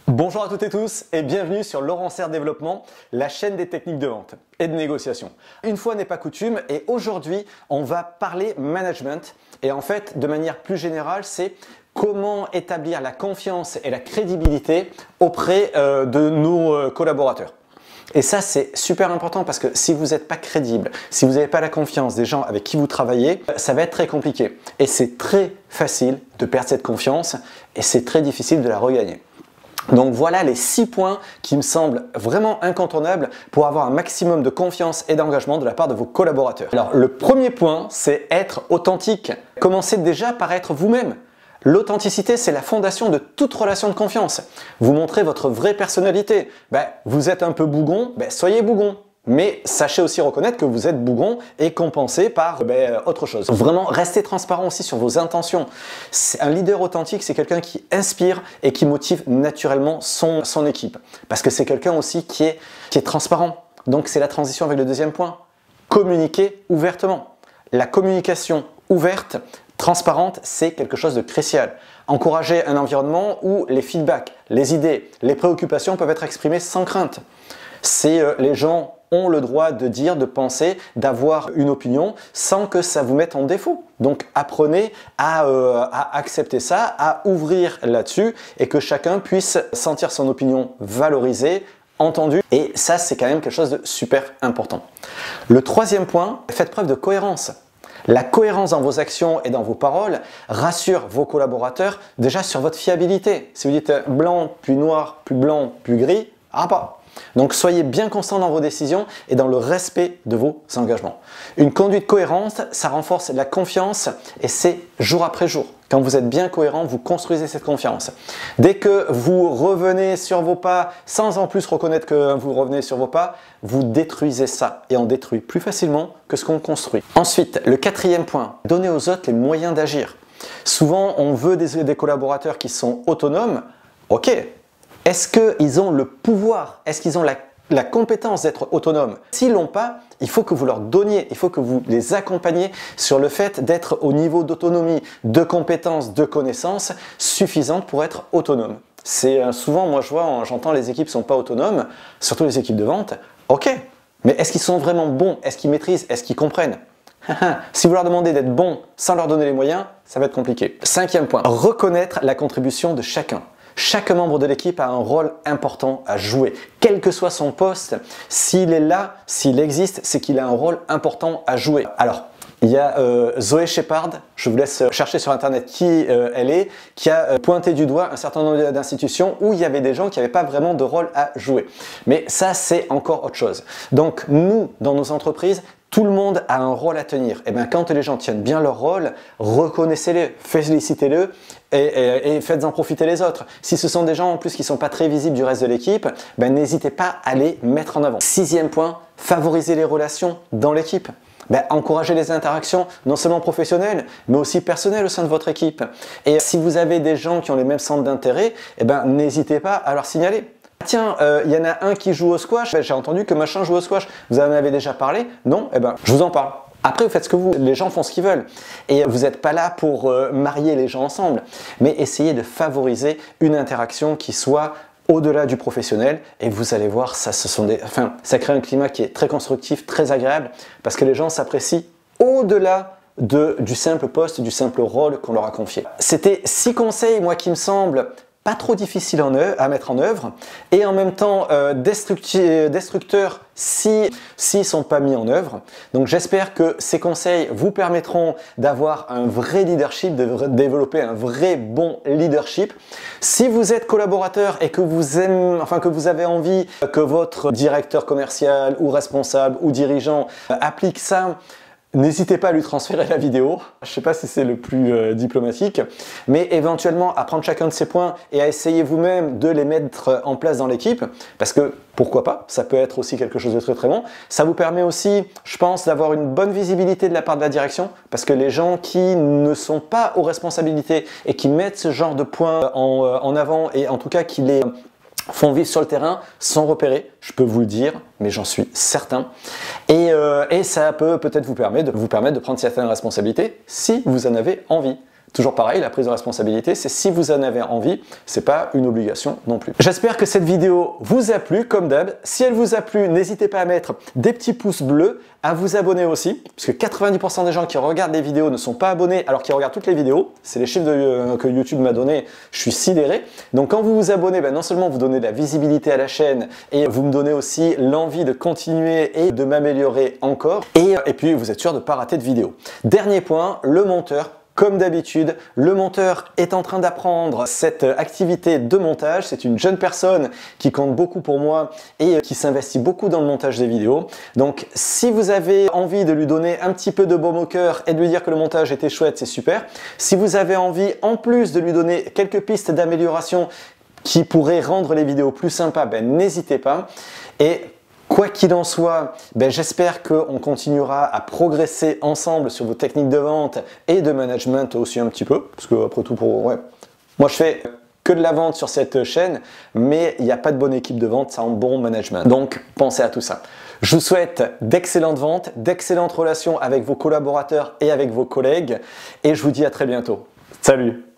Bonjour à toutes et tous et bienvenue sur Laurent Serre Développement, la chaîne des techniques de vente et de négociation. Une fois n'est pas coutume et aujourd'hui on va parler management et en fait de manière plus générale c'est comment établir la confiance et la crédibilité auprès de nos collaborateurs. Et ça, c'est super important parce que si vous n'êtes pas crédible, si vous n'avez pas la confiance des gens avec qui vous travaillez, ça va être très compliqué. Et c'est très facile de perdre cette confiance et c'est très difficile de la regagner. Donc voilà les 6 points qui me semblent vraiment incontournables pour avoir un maximum de confiance et d'engagement de la part de vos collaborateurs. Alors le premier point, c'est être authentique. Commencez déjà par être vous-même. L'authenticité, c'est la fondation de toute relation de confiance. Vous montrez votre vraie personnalité. Vous êtes un peu bougon, soyez bougon. Mais sachez aussi reconnaître que vous êtes bougon et compensé par autre chose. Vraiment, restez transparent aussi sur vos intentions. Un leader authentique, c'est quelqu'un qui inspire et qui motive naturellement son équipe. Parce que c'est quelqu'un aussi qui est transparent. Donc c'est la transition avec le deuxième point. Communiquer ouvertement. La communication ouverte, transparente, c'est quelque chose de crucial. Encourager un environnement où les feedbacks, les idées, les préoccupations peuvent être exprimées sans crainte. Les gens ont le droit de dire, de penser, d'avoir une opinion sans que ça vous mette en défaut. Donc apprenez à accepter ça, à ouvrir là-dessus et que chacun puisse sentir son opinion valorisée, entendue. Et ça, c'est quand même quelque chose de super important. Le troisième point, faites preuve de cohérence. La cohérence dans vos actions et dans vos paroles rassure vos collaborateurs déjà sur votre fiabilité. Si vous dites blanc, puis noir, puis blanc, puis gris, pas. Donc soyez bien constant dans vos décisions et dans le respect de vos engagements. Une conduite cohérente, ça renforce la confiance et c'est jour après jour. Quand vous êtes bien cohérent, vous construisez cette confiance. Dès que vous revenez sur vos pas sans en plus reconnaître que vous revenez sur vos pas, vous détruisez ça et on détruit plus facilement que ce qu'on construit. Ensuite, le quatrième point, donnez aux autres les moyens d'agir. Souvent, on veut des collaborateurs qui sont autonomes. Ok. Est-ce qu'ils ont le pouvoir? Est-ce qu'ils ont la compétence d'être autonomes? S'ils ne l'ont pas, il faut que vous leur donniez, il faut que vous les accompagniez sur le fait d'être au niveau d'autonomie, de compétences, de connaissances suffisantes pour être autonome. C'est souvent, moi j'entends les équipes ne sont pas autonomes, surtout les équipes de vente. Ok, mais est-ce qu'ils sont vraiment bons? Est-ce qu'ils maîtrisent? Est-ce qu'ils comprennent? Si vous leur demandez d'être bons sans leur donner les moyens, ça va être compliqué. Cinquième point, reconnaître la contribution de chacun. Chaque membre de l'équipe a un rôle important à jouer. Quel que soit son poste, s'il est là, s'il existe, c'est qu'il a un rôle important à jouer. Alors, il y a Zoé Shepard, je vous laisse chercher sur internet qui elle est, qui a pointé du doigt un certain nombre d'institutions où il y avait des gens qui n'avaient pas vraiment de rôle à jouer. Mais ça, c'est encore autre chose. Donc, nous, dans nos entreprises, tout le monde a un rôle à tenir. Et bien, quand les gens tiennent bien leur rôle, reconnaissez-les, félicitez-les et faites-en profiter les autres. Si ce sont des gens en plus qui ne sont pas très visibles du reste de l'équipe, n'hésitez pas à les mettre en avant. Sixième point, favorisez les relations dans l'équipe. Encouragez les interactions, non seulement professionnelles, mais aussi personnelles au sein de votre équipe. Et si vous avez des gens qui ont les mêmes centres d'intérêt, n'hésitez pas à leur signaler. Tiens, il y en a un qui joue au squash, j'ai entendu que machin joue au squash, vous en avez déjà parlé? Non? Je vous en parle. Après, vous faites ce que vous voulez, les gens font ce qu'ils veulent. Et vous n'êtes pas là pour marier les gens ensemble, mais essayez de favoriser une interaction qui soit au-delà du professionnel et vous allez voir, ça crée un climat qui est très constructif, très agréable, parce que les gens s'apprécient au-delà du simple poste, du simple rôle qu'on leur a confié. C'était 6 conseils, moi, qui me semblent pas trop difficile à mettre en œuvre et en même temps destructeurs s'ils ne sont pas mis en œuvre. Donc j'espère que ces conseils vous permettront d'avoir un vrai leadership, de développer un vrai bon leadership. Si vous êtes collaborateur et que vous avez envie que votre directeur commercial ou responsable ou dirigeant applique ça, n'hésitez pas à lui transférer la vidéo, je ne sais pas si c'est le plus diplomatique, mais éventuellement à prendre chacun de ces points et à essayer vous-même de les mettre en place dans l'équipe, parce que pourquoi pas, ça peut être aussi quelque chose de très très bon. Ça vous permet aussi, je pense, d'avoir une bonne visibilité de la part de la direction, parce que les gens qui ne sont pas aux responsabilités et qui mettent ce genre de points en avant, et en tout cas qui les font vivre sur le terrain sans repérer, je peux vous le dire, mais j'en suis certain. Et ça peut peut-être vous permettre de prendre certaines responsabilités si vous en avez envie. toujours pareil, la prise de responsabilité, c'est si vous en avez envie, c'est pas une obligation non plus. J'espère que cette vidéo vous a plu, comme d'hab. Si elle vous a plu, n'hésitez pas à mettre des petits pouces bleus, à vous abonner aussi, parce que 90% des gens qui regardent les vidéos ne sont pas abonnés alors qu'ils regardent toutes les vidéos. C'est les chiffres que YouTube m'a donné, je suis sidéré. Donc quand vous vous abonnez, non seulement vous donnez de la visibilité à la chaîne, et vous me donnez aussi l'envie de continuer et de m'améliorer encore. Et puis vous êtes sûr de ne pas rater de vidéo. Dernier point, le monteur. Comme d'habitude, le monteur est en train d'apprendre cette activité de montage. C'est une jeune personne qui compte beaucoup pour moi et qui s'investit beaucoup dans le montage des vidéos. Donc, si vous avez envie de lui donner un petit peu de baume au cœur et de lui dire que le montage était chouette, c'est super. Si vous avez envie, en plus de lui donner quelques pistes d'amélioration qui pourraient rendre les vidéos plus sympas, n'hésitez pas. Et quoi qu'il en soit, j'espère qu'on continuera à progresser ensemble sur vos techniques de vente et de management aussi un petit peu, parce que après tout, moi je fais que de la vente sur cette chaîne, mais il n'y a pas de bonne équipe de vente sans bon management. Donc pensez à tout ça. Je vous souhaite d'excellentes ventes, d'excellentes relations avec vos collaborateurs et avec vos collègues, et je vous dis à très bientôt. Salut!